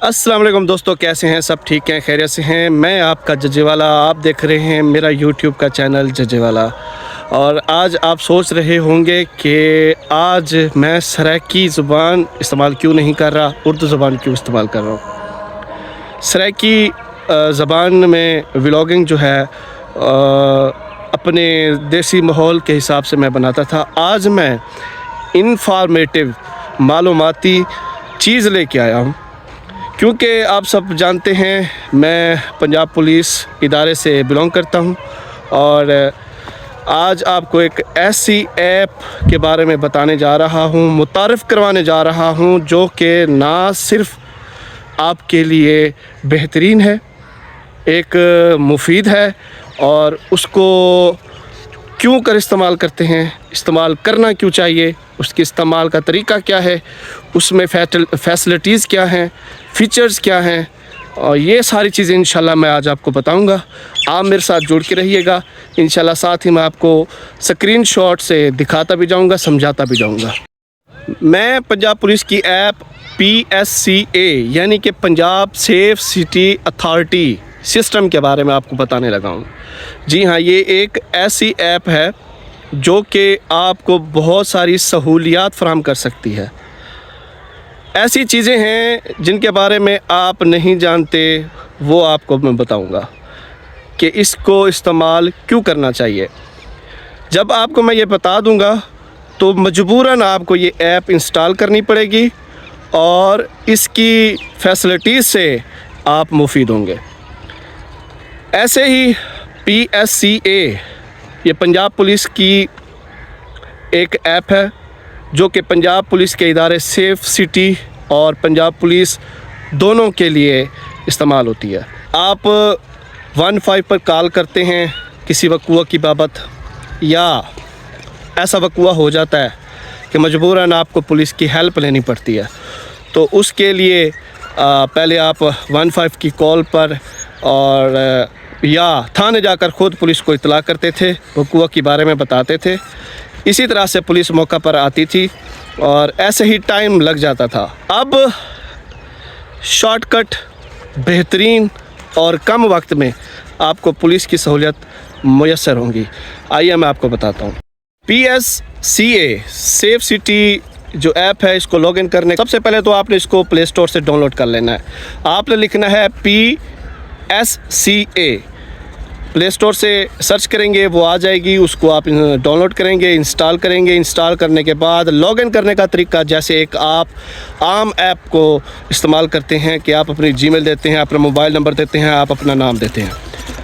अस्सलाम वालेकुम दोस्तों, कैसे हैं? सब ठीक हैं, खैरियत से हैं। मैं आपका जजेवाला, आप देख रहे हैं मेरा यूट्यूब का चैनल जजेवाला। और आज आप सोच रहे होंगे कि आज मैं सराइकी ज़ुबान इस्तेमाल क्यों नहीं कर रहा, उर्दू ज़ुबान क्यों इस्तेमाल कर रहा हूँ। सराइकी ज़बान में व्लॉगिंग जो है अपने देसी माहौल के हिसाब से मैं बनाता था। आज मैं इन्फॉर्मेटिव मालूमाती चीज़ लेके आया हूँ, क्योंकि आप सब जानते हैं मैं पंजाब पुलिस इदारे से बिलोंग करता हूं। और आज आपको एक ऐसी ऐप के बारे में बताने जा रहा हूं, मुतारफ़ करवाने जा रहा हूं, जो कि ना सिर्फ़ आपके लिए बेहतरीन है, एक मुफीद है, और उसको क्यों कर इस्तेमाल करते हैं, इस्तेमाल करना क्यों चाहिए, उसके इस्तेमाल का तरीका क्या है, उसमें फैसिलिटीज़ क्या हैं, फ़ीचर्स क्या हैं, और ये सारी चीज़ें इंशाल्लाह मैं आज आपको बताऊंगा। आप मेरे साथ जुड़ के रहिएगा इंशाल्लाह। साथ ही मैं आपको स्क्रीनशॉट से दिखाता भी जाऊंगा, समझाता भी जाऊंगा। मैं पंजाब पुलिस की ऐप PSCA यानी कि Punjab safe city authority system के बारे में आपको बताने लगा हूँ। जी हाँ, ये एक ऐसी ऐप है जो कि आपको बहुत सारी सहूलियात फराहम कर सकती है। ऐसी चीज़ें हैं जिनके बारे में आप नहीं जानते, वो आपको मैं बताऊंगा कि इसको इस्तेमाल क्यों करना चाहिए। जब आपको मैं ये बता दूंगा तो मजबूरन आपको ये ऐप इंस्टॉल करनी पड़ेगी और इसकी फैसिलिटीज़ से आप मुफीद होंगे। ऐसे ही PSCA ये पंजाब पुलिस की एक ऐप है जो कि पंजाब पुलिस के इदारे सेफ सिटी और पंजाब पुलिस दोनों के लिए इस्तेमाल होती है। आप 15 पर कॉल करते हैं किसी वक़्वा की बाबत, या ऐसा वक़्वा हो जाता है कि मजबूरन आपको पुलिस की हेल्प लेनी पड़ती है, तो उसके लिए पहले आप 15 की कॉल पर और या थाने जाकर ख़ुद पुलिस को इत्तला करते थे, वक़्वा के बारे में बताते थे। इसी तरह से पुलिस मौका पर आती थी और ऐसे ही टाइम लग जाता था। अब शॉर्टकट, बेहतरीन और कम वक्त में आपको पुलिस की सहूलियत मुयस्सर होंगी। आइए मैं आपको बताता हूँ। PSCA सेफ सिटी जो ऐप है, इसको लॉगिन करने सबसे पहले तो आपने इसको प्ले स्टोर से डाउनलोड कर लेना है। आपने लिखना है PSCA, प्ले स्टोर से सर्च करेंगे, वो आ जाएगी, उसको आप डाउनलोड करेंगे, इंस्टॉल करेंगे। इंस्टॉल करने के बाद लॉगिन करने का तरीका जैसे एक आप आम ऐप को इस्तेमाल करते हैं कि आप अपनी जीमेल देते हैं, अपना मोबाइल नंबर देते हैं, आप अपना नाम देते हैं।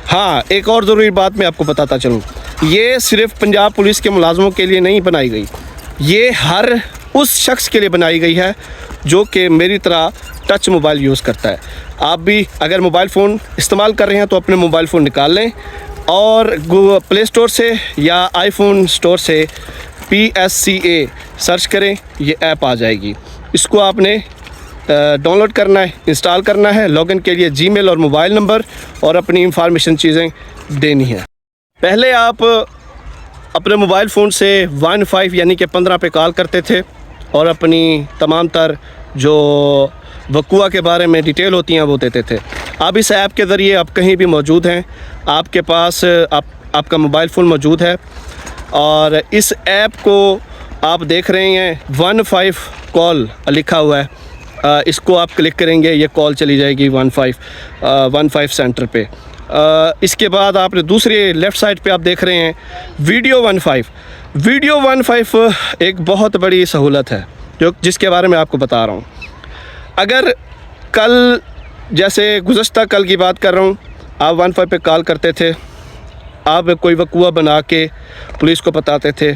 हाँ, एक और ज़रूरी बात मैं आपको बताता चलूँ, ये सिर्फ़ पंजाब पुलिस के मुलाजमों के लिए नहीं बनाई गई, ये हर उस शख्स के लिए बनाई गई है जो कि मेरी तरह टच मोबाइल यूज़ करता है। आप भी अगर मोबाइल फ़ोन इस्तेमाल कर रहे हैं तो अपने मोबाइल फ़ोन निकाल लें और प्ले स्टोर से या आईफोन स्टोर से PSCA सर्च करें, ये ऐप आ जाएगी। इसको आपने डाउनलोड करना है, इंस्टॉल करना है। लॉगिन के लिए जीमेल और मोबाइल नंबर और अपनी इंफॉर्मेशन चीज़ें देनी है। पहले आप अपने मोबाइल फ़ोन से 15 यानी कि 15 पे कॉल करते थे और अपनी तमाम तर जो वक़्वा के बारे में डिटेल होती हैं वो देते थे। अब इस ऐप के ज़रिए आप कहीं भी मौजूद हैं, आपके पास आपका मोबाइल फ़ोन मौजूद है और इस ऐप को आप देख रहे हैं 15 कॉल लिखा हुआ है। इसको आप क्लिक करेंगे, ये कॉल चली जाएगी 15 सेंटर पे। इसके बाद आपने दूसरे लेफ़्ट साइड पे आप देख रहे हैं वीडियो 15। वीडियो 15 एक बहुत बड़ी सहूलत है जिसके बारे में आपको बता रहा हूँ। अगर कल, जैसे गुज़श्ता कल की बात कर रहा हूँ, आप 15 पे कॉल करते थे, आप कोई वक़्वा बना के पुलिस को बताते थे।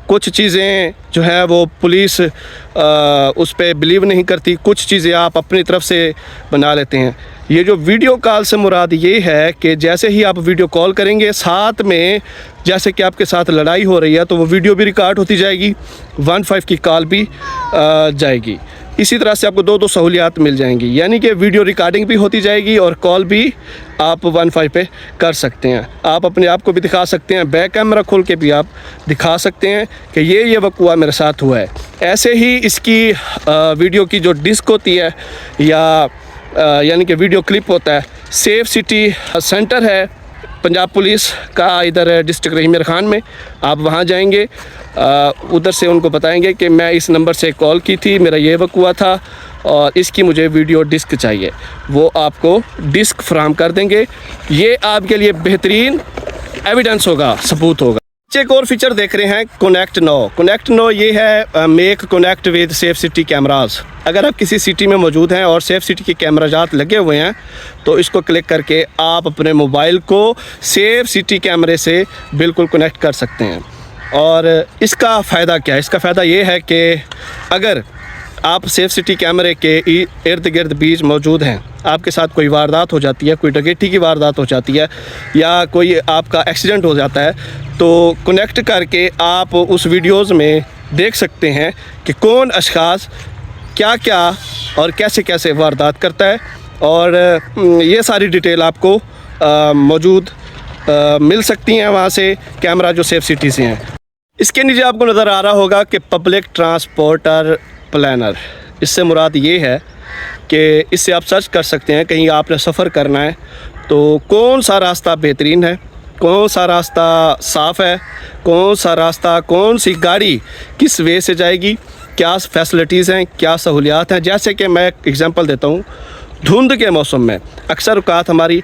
कुछ चीज़ें जो है वो पुलिस उस पर बिलीव नहीं करती, कुछ चीज़ें आप अपनी तरफ से बना लेते हैं। ये जो वीडियो कॉल से मुराद ये है कि जैसे ही आप वीडियो कॉल करेंगे, साथ में जैसे कि आपके साथ लड़ाई हो रही है तो वो वीडियो भी रिकॉर्ड होती जाएगी, 15 की कॉल भी जाएगी। इसी तरह से आपको दो सहूलियात मिल जाएंगी, यानी कि वीडियो रिकॉर्डिंग भी होती जाएगी और कॉल भी आप 15 पे कर सकते हैं। आप अपने आप को भी दिखा सकते हैं, बैक कैमरा खोल के भी आप दिखा सकते हैं कि ये वक़्वा मेरे साथ हुआ है। ऐसे ही इसकी वीडियो की जो डिस्क होती है या यानी कि वीडियो क्लिप होता है। सेफ सिटी सेंटर है पंजाब पुलिस का इधर डिस्ट्रिक्ट रहीम खान में, आप वहाँ जाएंगे, उधर से उनको बताएंगे कि मैं इस नंबर से कॉल की थी, मेरा ये वक्त हुआ था और इसकी मुझे वीडियो डिस्क चाहिए, वो आपको डिस्क फराहम कर देंगे। ये आपके लिए बेहतरीन एविडेंस होगा, सबूत होगा। एक और फीचर देख रहे हैं कनेक्ट नाउ। कनेक्ट नाउ ये है make connect with safe city cameras. अगर आप किसी सिटी में मौजूद हैं और सेफ सिटी के कैमराजात लगे हुए हैं तो इसको क्लिक करके आप अपने मोबाइल को सेफ सिटी कैमरे से बिल्कुल कनेक्ट कर सकते हैं। और इसका फ़ायदा क्या है? इसका फ़ायदा ये है कि अगर आप सेफ सिटी कैमरे के इर्द गिर्द बीच मौजूद हैं, आपके साथ कोई वारदात हो जाती है, कोई डकैती की वारदात हो जाती है या कोई आपका एक्सीडेंट हो जाता है, तो कनेक्ट करके आप उस वीडियोज़ में देख सकते हैं कि कौन अशख़ास क्या क्या और कैसे कैसे वारदात करता है। और ये सारी डिटेल आपको मौजूद मिल सकती हैं वहाँ से, कैमरा जो सेफ सिटी से हैं। इसके नीचे आपको नज़र आ रहा होगा कि पब्लिक ट्रांसपोर्टर प्लानर। इससे मुराद ये है कि इससे आप सर्च कर सकते हैं, कहीं आपने सफ़र करना है तो कौन सा रास्ता बेहतरीन है, कौन सा रास्ता साफ़ है, कौन सा रास्ता, कौन सी गाड़ी किस वे से जाएगी, क्या फैसिलिटीज़ हैं, क्या सहूलियात हैं। जैसे कि मैं एक एग्ज़ाम्पल देता हूँ, धुंध के मौसम में अक्सर औक़ात हमारी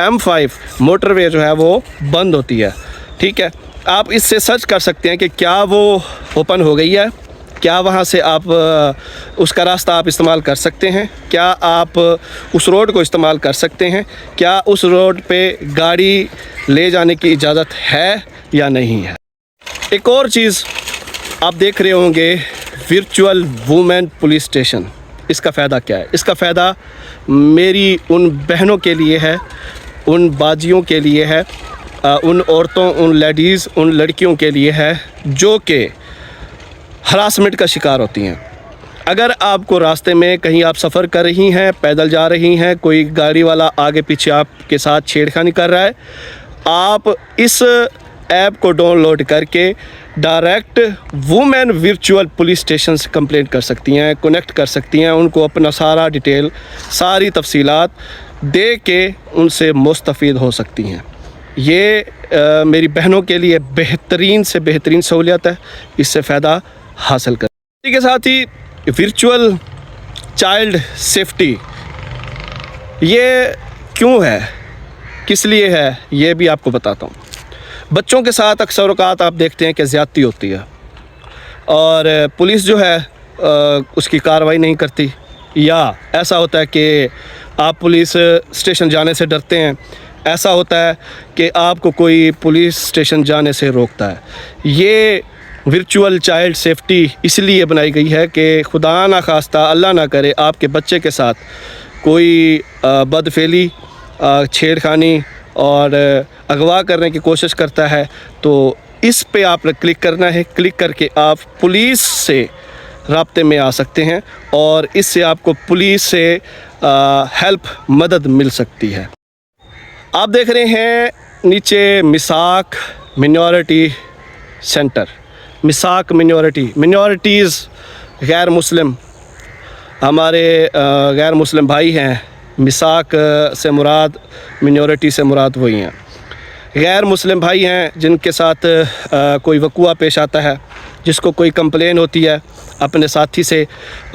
M5 मोटरवे जो है वो बंद होती है, ठीक है। आप इससे सर्च कर सकते हैं कि क्या वो ओपन हो गई है, क्या वहाँ से आप उसका रास्ता आप इस्तेमाल कर सकते हैं, क्या आप उस रोड को इस्तेमाल कर सकते हैं, क्या उस रोड पे गाड़ी ले जाने की इजाज़त है या नहीं है। एक और चीज़ आप देख रहे होंगे, वर्चुअल वुमेन पुलिस स्टेशन। इसका फ़ायदा क्या है? इसका फ़ायदा मेरी उन बहनों के लिए है, उन बाजियों के लिए है, उन औरतों, उन लेडीज़, उन लड़कियों के लिए है जो कि हरासमेंट का शिकार होती हैं। अगर आपको रास्ते में कहीं आप सफ़र कर रही हैं, पैदल जा रही हैं, कोई गाड़ी वाला आगे पीछे आपके साथ छेड़खानी कर रहा है, आप इस ऐप को डाउनलोड करके direct women virtual police station से कंप्लेंट कर सकती हैं, कनेक्ट कर सकती हैं, उनको अपना सारा डिटेल, सारी तफसीलात दे के उनसे मुस्तफ़ीद हो सकती हैं। ये मेरी बहनों के लिए बेहतरीन से बेहतरीन सहूलियत है, इससे फ़ायदा हासिल कर। इसी के साथ ही वर्चुअल चाइल्ड सेफ्टी, ये क्यों है, किस लिए है, ये भी आपको बताता हूँ। बच्चों के साथ अक्सर औक़ात आप देखते हैं कि ज़्यादती होती है और पुलिस जो है उसकी कार्रवाई नहीं करती, या ऐसा होता है कि आप पुलिस स्टेशन जाने से डरते हैं, ऐसा होता है कि आपको कोई पुलिस स्टेशन जाने से रोकता है। ये वर्चुअल चाइल्ड सेफ्टी इसलिए बनाई गई है कि खुदा ना खास्ता, अल्लाह ना करे, आपके बच्चे के साथ कोई बदफेली, छेड़खानी और अगवा करने की कोशिश करता है तो इस पे आपने क्लिक करना है। क्लिक करके आप पुलिस से राब्ते में आ सकते हैं और इससे आपको पुलिस से हेल्प, मदद मिल सकती है। आप देख रहे हैं नीचे मिसाक मिनॉरिटी सेंटर। मिसाक मिनॉरिटीज़ गैर मुस्लिम, हमारे गैर मुस्लिम भाई हैं। मिसाक से मुराद, मिनॉरिटी से मुराद वही हैं, गैर मुस्लिम भाई हैं जिनके साथ कोई वक़ुआ पेश आता है, जिसको कोई कंप्लेन होती है अपने साथी से,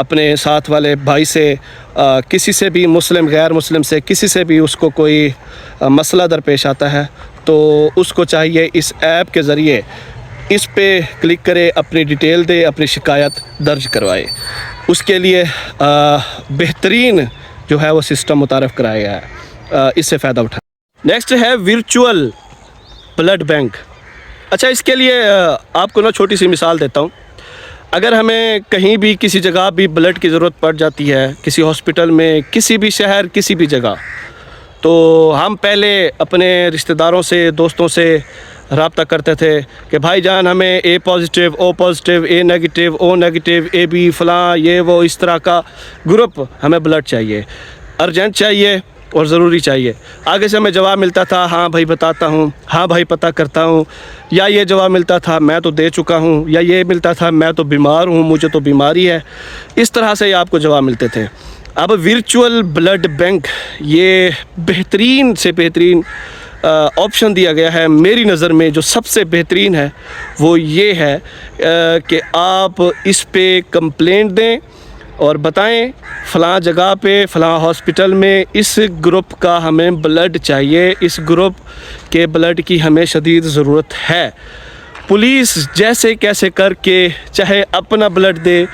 अपने साथ वाले भाई से, किसी से भी, मुस्लिम गैर मुस्लिम से, किसी से भी उसको कोई मसला दरपेश आता है तो उसको चाहिए इस ऐप के ज़रिए इस पे क्लिक करे, अपनी डिटेल दे, अपनी शिकायत दर्ज करवाए। उसके लिए बेहतरीन जो है वो सिस्टम मुतारफ़ कराया गया है, इससे फ़ायदा उठा। नेक्स्ट है वर्चुअल ब्लड बैंक। अच्छा, इसके लिए आपको ना छोटी सी मिसाल देता हूँ। अगर हमें कहीं भी किसी जगह भी ब्लड की ज़रूरत पड़ जाती है, किसी हॉस्पिटल में, किसी भी शहर, किसी भी जगह, तो हम पहले अपने रिश्तेदारों से, दोस्तों से रब्ता करते थे कि भाईजान हमें A positive, O positive, A negative, O negative, A B फ़लाँ, ये वो, इस तरह का ग्रुप हमें ब्लड चाहिए, अर्जेंट चाहिए और ज़रूरी चाहिए। आगे से हमें जवाब मिलता था, हाँ भाई बताता हूँ, हाँ भाई पता करता हूँ, या ये जवाब मिलता था, मैं तो दे चुका हूँ, या ये मिलता था, मैं तो बीमार हूँ, मुझे तो बीमारी है। इस तरह से आपको जवाब मिलते थे। अब वर्चुअल ब्लड बैंक ये बेहतरीन से बेहतरीन ऑप्शन दिया गया है। मेरी नज़र में जो सबसे बेहतरीन है वो ये है कि आप इस पे कंप्लेंट दें और बताएं फ़लाँ जगह पे फ़लाँ हॉस्पिटल में इस ग्रुप का हमें ब्लड चाहिए, इस ग्रुप के ब्लड की हमें शदीद ज़रूरत है। पुलिस जैसे कैसे करके चाहे अपना ब्लड दे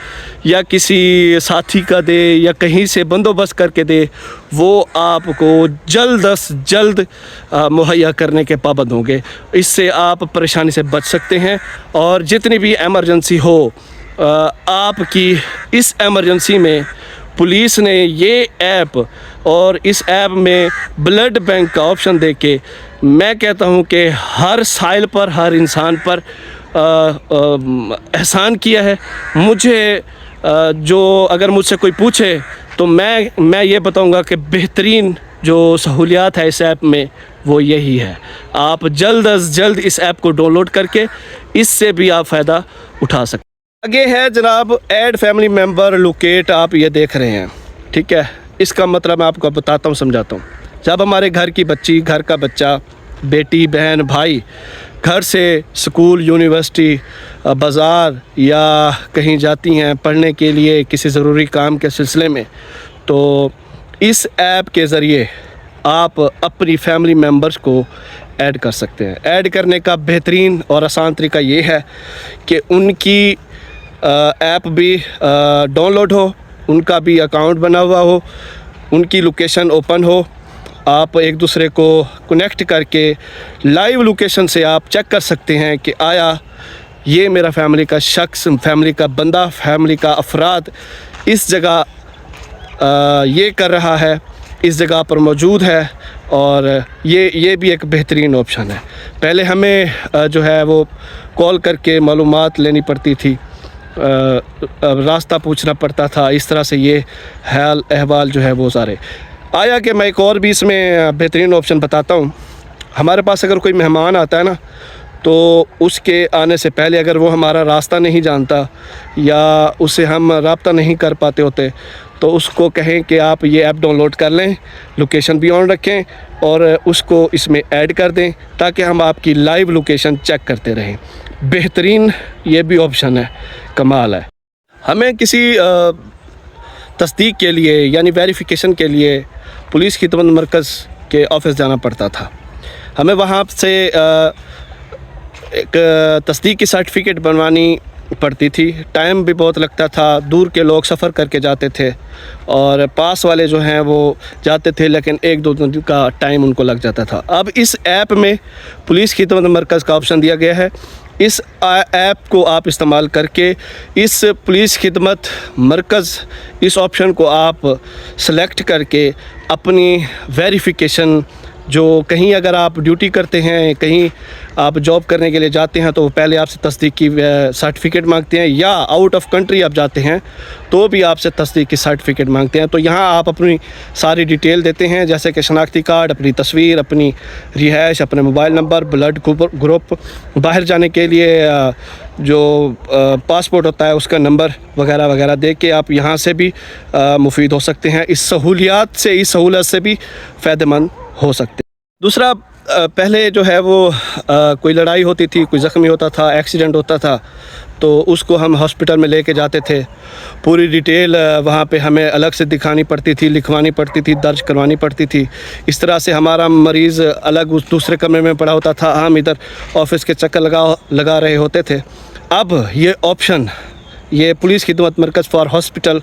या किसी साथी का दे या कहीं से बंदोबस्त करके दे, वो आपको जल्द अज जल्द मुहैया करने के पाबंद होंगे। इससे आप परेशानी से बच सकते हैं। और जितनी भी एमरजेंसी हो आपकी, इस एमरजेंसी में पुलिस ने ये ऐप और इस ऐप में ब्लड बैंक का ऑप्शन दे के मैं कहता हूँ कि हर साइल पर, हर इंसान पर एहसान किया है। मुझे जो अगर मुझसे कोई पूछे तो मैं ये बताऊँगा कि बेहतरीन जो सहूलियात है इस ऐप में वो यही है। आप जल्द अज जल्द इस ऐप को डाउनलोड करके इससे भी आप फ़ायदा उठा सकते हैं। आगे है जनाब ऐड फैमिली मेम्बर लोकेट, आप ये देख रहे हैं, ठीक है। इसका मतलब मैं आपको बताता हूँ, समझाता हूँ। जब हमारे घर की बच्ची, घर का बच्चा, बेटी, बहन, भाई घर से स्कूल, यूनिवर्सिटी, बाज़ार या कहीं जाती हैं पढ़ने के लिए किसी ज़रूरी काम के सिलसिले में, तो इस ऐप के ज़रिए आप अपनी फैमिली मेम्बर्स को ऐड कर सकते हैं। ऐड करने का बेहतरीन और आसान तरीका ये है कि उनकी ऐप भी डाउनलोड हो, उनका भी अकाउंट बना हुआ हो, उनकी लोकेशन ओपन हो, आप एक दूसरे को कनेक्ट करके लाइव लोकेशन से आप चेक कर सकते हैं कि आया ये मेरा फैमिली का शख्स, फैमिली का बंदा, फैमिली का अफराद इस जगह ये कर रहा है, इस जगह पर मौजूद है। और ये भी एक बेहतरीन ऑप्शन है। पहले हमें जो है वो कॉल करके मालूमात लेनी पड़ती थी, रास्ता पूछना पड़ता था, इस तरह से ये हाल अहवाल जो है वो सारे आया। कि मैं एक और भी इसमें बेहतरीन ऑप्शन बताता हूँ। हमारे पास अगर कोई मेहमान आता है ना, तो उसके आने से पहले अगर वो हमारा रास्ता नहीं जानता या उससे हम रब्ता नहीं कर पाते होते, तो उसको कहें कि आप ये ऐप डाउनलोड कर लें, लोकेशन भी ऑन रखें और उसको इसमें ऐड कर दें ताकि हम आपकी लाइव लोकेशन चेक करते रहें। बेहतरीन ये भी ऑप्शन है, कमाल है। हमें किसी तस्दीक के लिए यानी वेरिफिकेशन के लिए पुलिस खिदमत मरकज़ के ऑफ़िस जाना पड़ता था। हमें वहाँ से एक तस्दीक की सर्टिफिकेट बनवानी पड़ती थी। टाइम भी बहुत लगता था, दूर के लोग सफ़र करके जाते थे और पास वाले जो हैं वो जाते थे, लेकिन एक दो दिन का टाइम उनको लग जाता था। अब इस ऐप में पुलिस खिदमत मरकज़ का ऑप्शन दिया गया है। इस ऐप को आप इस्तेमाल करके इस पुलिस खिदमत मरकज़, इस ऑप्शन को आप सेलेक्ट करके अपनी वेरिफिकेशन, जो कहीं अगर आप ड्यूटी करते हैं, कहीं आप जॉब करने के लिए जाते हैं, तो पहले आपसे तस्दीक की सर्टिफिकेट मांगते हैं, या आउट ऑफ कंट्री आप जाते हैं तो भी आपसे तस्दीक की सर्टिफिकेट मांगते हैं। तो यहाँ आप अपनी सारी डिटेल देते हैं, जैसे कि शनाख्ती कार्ड, अपनी तस्वीर, अपनी रिहाइश, अपने मोबाइल नंबर, ब्लड ग्रुप, बाहर जाने के लिए जो पासपोर्ट होता है उसका नंबर वगैरह वगैरह दे के आप यहाँ से भी मुफीद हो सकते हैं। इस सहूलत से भी फ़ायदेमंद हो सकते। दूसरा, पहले जो है वो कोई लड़ाई होती थी, कोई ज़ख्मी होता था, एक्सीडेंट होता था, तो उसको हम हॉस्पिटल में लेके जाते थे। पूरी डिटेल वहाँ पे हमें अलग से दिखानी पड़ती थी, लिखवानी पड़ती थी, दर्ज करवानी पड़ती थी। इस तरह से हमारा मरीज़ अलग उस दूसरे कमरे में पड़ा होता था, हम इधर ऑफिस के चक्कर लगा रहे होते थे। अब ये ऑप्शन, ये पुलिस खिदमत मरकज़ फॉर हॉस्पिटल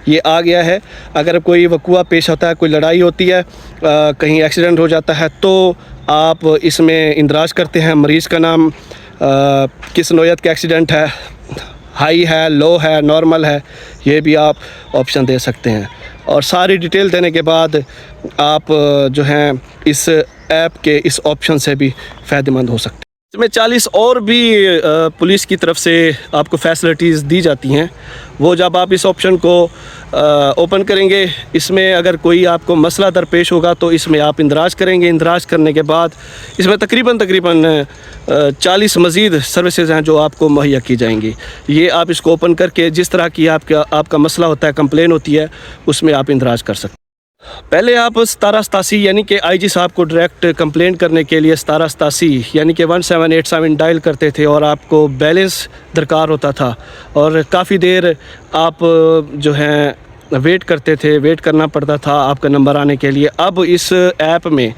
ये आ गया है। अगर कोई वक़ुआ पेश होता है, कोई लड़ाई होती है, कहीं एक्सीडेंट हो जाता है, तो आप इसमें इंदराज करते हैं मरीज़ का नाम, किस नौयत का एक्सीडेंट है, हाई है, लो है, नॉर्मल है, ये भी आप ऑप्शन दे सकते हैं। और सारी डिटेल देने के बाद आप जो हैं इस ऐप के इस ऑप्शन से भी फ़ायदेमंद हो सकते हैं। इसमें 40 और भी पुलिस की तरफ से आपको फैसिलिटीज़ दी जाती हैं। वो जब आप इस ऑप्शन को ओपन करेंगे, इसमें अगर कोई आपको मसला दरपेश होगा तो इसमें आप इंदराज करेंगे। इंदराज करने के बाद इसमें तकरीबन 40 मज़ीद सर्विसेज हैं जो आपको मुहैया की जाएंगी। ये आप इसको ओपन करके जिस तरह की आपका मसला होता है, कंप्लेन होती है, उसमें आप इंदराज कर सकते हैं। पहले आप 1787 यानी कि आईजी साहब को डायरेक्ट कंप्लेंट करने के लिए 1787 यानी कि 1787 डायल करते थे और आपको बैलेंस दरकार होता था और काफ़ी देर आप जो हैं वेट करते थे, वेट करना पड़ता था आपका नंबर आने के लिए। अब इस ऐप में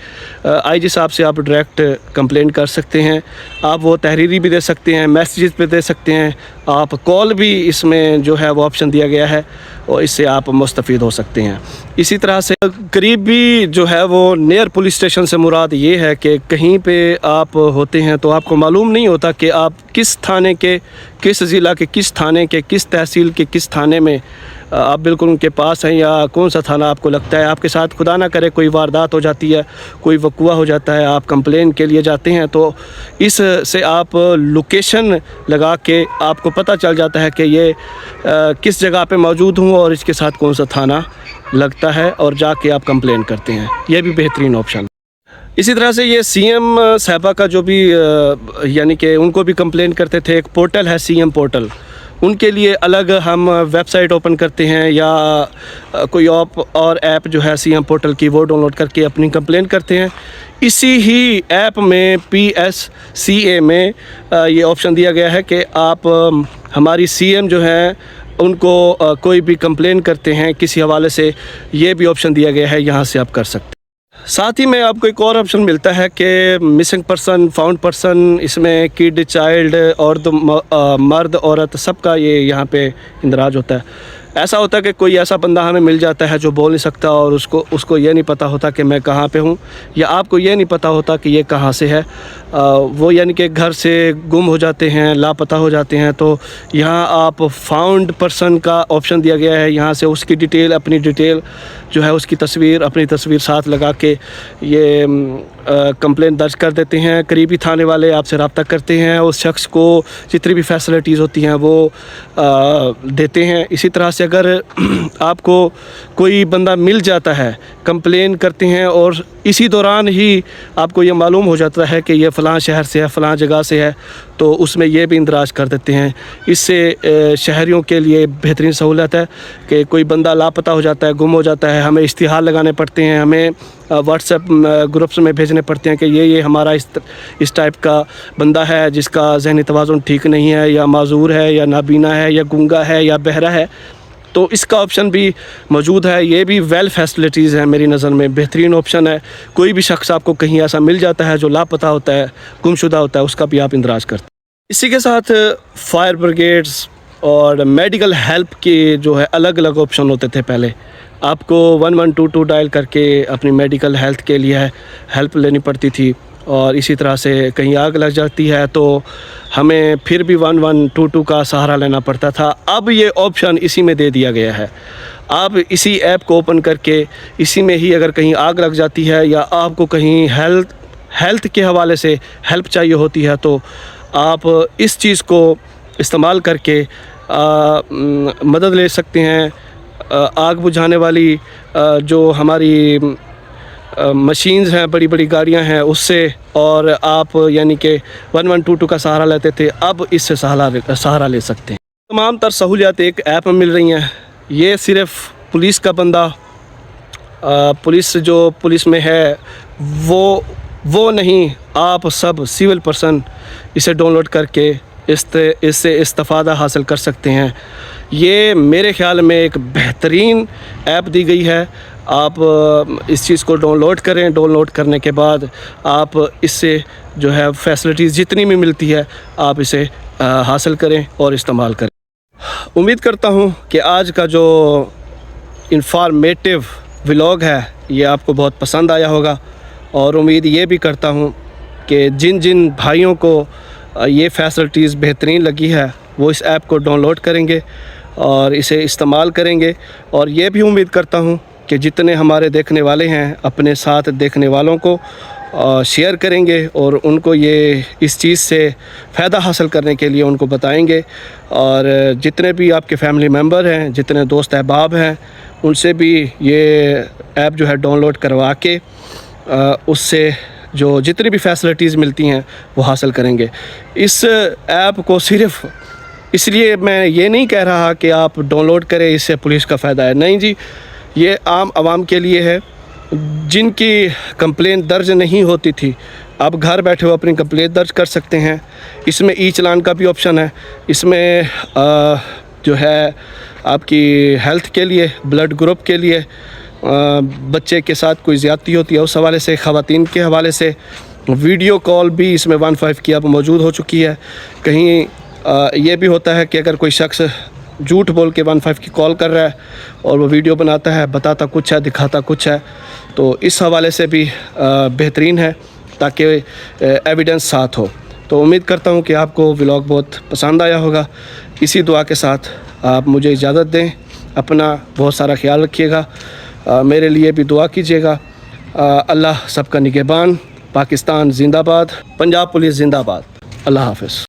आईजी साहब से आप डायरेक्ट कंप्लेंट कर सकते हैं। आप वो तहरीरी भी दे सकते हैं, मैसेजेस पे दे सकते हैं, आप कॉल भी इसमें जो है वो ऑप्शन दिया गया है और इससे आप मुस्तफ़ीद हो सकते हैं। इसी तरह से करीब भी जो है वो नियर पुलिस स्टेशन से मुराद ये है कि कहीं पे आप होते हैं तो आपको मालूम नहीं होता कि आप किस थाने के, किस ज़िला के, किस थाने के, किस तहसील के, किस थाने में आप बिल्कुल उनके पास हैं या कौन सा थाना आपको लगता है। आपके साथ खुदा ना करे कोई वारदात हो जाती है, कोई वक़ुआ हो जाता है, आप कंप्लेन के लिए जाते हैं तो इस से आप लोकेशन लगा के आपको पता चल जाता है कि ये किस जगह पे मौजूद हूँ और इसके साथ कौन सा थाना लगता है और जाके आप कंप्लेन करते हैं। यह भी बेहतरीन ऑप्शन। इसी तरह से ये सीएम साहबा का जो भी यानी कि उनको भी कंप्लेन करते थे, एक पोर्टल है सीएम पोर्टल, उनके लिए अलग हम वेबसाइट ओपन करते हैं या कोई और ऐप जो है सीएम पोर्टल की वो डाउनलोड करके अपनी कंप्लेंट करते हैं। इसी ही ऐप में PSCA में ये ऑप्शन दिया गया है कि आप हमारी सीएम जो हैं उनको कोई भी कंप्लेन करते हैं किसी हवाले से, ये भी ऑप्शन दिया गया है, यहाँ से आप कर सकते हैं। साथ ही में आपको एक और ऑप्शन मिलता है कि मिसिंग पर्सन, फाउंड पर्सन, इसमें किड, चाइल्ड और तो मर्द, औरत, सबका ये यहाँ पे इंदराज होता है। ऐसा होता है कि कोई ऐसा बंदा हमें मिल जाता है जो बोल नहीं सकता और उसको ये नहीं पता होता कि मैं कहाँ पे हूँ, या आपको ये नहीं पता होता कि ये कहाँ से है। वो यानी कि घर से गुम हो जाते हैं, लापता हो जाते हैं, तो यहाँ आप फाउंड पर्सन का ऑप्शन दिया गया है। यहाँ से उसकी डिटेल, अपनी डिटेल जो है उसकी तस्वीर, अपनी तस्वीर साथ लगा के ये कंप्लेंट दर्ज कर देते हैं। करीबी थाने वाले आपसे रब्ता करते हैं, उस शख्स को जितनी भी फैसिलिटीज़ होती हैं वो देते हैं। इसी तरह से अगर आपको कोई बंदा मिल जाता है, कंप्लेन करते हैं और इसी दौरान ही आपको ये मालूम हो जाता है कि ये फ़लाँ शहर से है, फ़लाँ जगह से है, तो उसमें ये भी इंदराज कर देते हैं। इससे शहरियों के लिए बेहतरीन सहूलत है कि कोई बंदा लापता हो जाता है, गुम हो जाता है, हमें इश्तिहार लगाने पड़ते हैं, हमें व्हाट्सएप ग्रुप्स में भेजने पड़ते हैं कि ये हमारा इस टाइप का बंदा है जिसका ज़हनी तवाज़ुन ठीक नहीं है, या माजूर है, या नाबीना है, या गूंगा है, या बहरा है, तो इसका ऑप्शन भी मौजूद है। ये भी वेल फैसिलिटीज़ है, मेरी नज़र में बेहतरीन ऑप्शन है। कोई भी शख्स आपको कहीं ऐसा मिल जाता है जो लापता होता है, गुमशुदा होता है, उसका भी आप इंदराज करते हैं। इसी के साथ फायर ब्रिगेड्स और मेडिकल हेल्प के जो है अलग अलग ऑप्शन होते थे। पहले आपको 1122 डायल करके अपनी मेडिकल हेल्थ के लिए हेल्प लेनी पड़ती थी, और इसी तरह से कहीं आग लग जाती है तो हमें फिर भी 1122 का सहारा लेना पड़ता था। अब ये ऑप्शन इसी में दे दिया गया है। आप इसी ऐप को ओपन करके इसी में ही अगर कहीं आग लग जाती है या आपको कहीं हेल्थ के हवाले से हेल्प चाहिए होती है तो आप इस चीज़ को इस्तेमाल करके मदद ले सकते हैं। आग बुझाने वाली जो हमारी मशीन्स हैं, बड़ी बड़ी गाड़ियां हैं, उससे, और आप यानी कि 1122 का सहारा लेते थे, अब इससे सहारा ले सकते हैं। तमाम तर सहूलियात एक ऐप में मिल रही हैं। ये सिर्फ़ पुलिस का बंदा, पुलिस में है वो नहीं, आप सब सिविल पर्सन इसे डाउनलोड करके इससे इस्तिफ़ादा हासिल कर सकते हैं। ये मेरे ख़्याल में एक बेहतरीन ऐप दी गई है। आप इस चीज़ को डाउनलोड करें। डाउनलोड करने के बाद आप इससे जो है फैसिलिटीज़ जितनी भी मिलती है आप इसे हासिल करें और इस्तेमाल करें। उम्मीद करता हूँ कि आज का जो इंफॉर्मेटिव व्लॉग है ये आपको बहुत पसंद आया होगा, और उम्मीद ये भी करता हूँ कि जिन जिन भाइयों को ये फैसिलिटीज़ बेहतरीन लगी है वो इस ऐप को डाउनलोड करेंगे और इसे इस्तेमाल करेंगे। और ये भी उम्मीद करता हूँ कि जितने हमारे देखने वाले हैं अपने साथ देखने वालों को شیئر کریں گے اور ان کو یہ اس چیز سے فائدہ حاصل کرنے کے لیے ان کو بتائیں گے، اور جتنے بھی آپ کے فیملی ممبر ہیں، جتنے دوست احباب ہیں، ان سے بھی یہ ایپ جو ہے ڈاؤن لوڈ کروا کے اس سے جو جتنی بھی فیسلٹیز ملتی ہیں وہ حاصل کریں گے۔ اس ایپ کو صرف اس لیے میں یہ نہیں کہہ رہا کہ آپ ڈاؤن لوڈ کریں اس سے پولیس کا فائدہ ہے، نہیں جی، یہ عام عوام کے لیے ہے جن کی کمپلین درج نہیں ہوتی تھی۔ آپ گھر بیٹھے ہو اپنی کمپلین درج کر سکتے ہیں۔ اس میں ای چلان کا بھی آپشن ہے، اس میں جو ہے آپ کی ہیلتھ کے لیے، بلڈ گروپ کے لیے، بچے کے ساتھ کوئی زیادتی ہوتی ہے اس حوالے سے، خواتین کے حوالے سے ویڈیو کال بھی اس میں 15 کی اب موجود ہو چکی ہے۔ کہیں یہ بھی ہوتا ہے کہ اگر کوئی شخص جھوٹ بول کے 15 کی کال کر رہا ہے اور وہ ویڈیو بناتا ہے، بتاتا کچھ ہے دکھاتا کچھ ہے، تو اس حوالے سے بھی بہترین ہے تاکہ ایویڈنس ساتھ ہو۔ تو امید کرتا ہوں کہ آپ کو ولاگ بہت پسند آیا ہوگا۔ اسی دعا کے ساتھ آپ مجھے اجازت دیں، اپنا بہت سارا خیال رکھیے گا، میرے لیے بھی دعا کیجیے گا۔ اللہ سب کا نگہبان۔ پاکستان زندہ باد، پنجاب پولیس زندہ باد۔ اللہ حافظ۔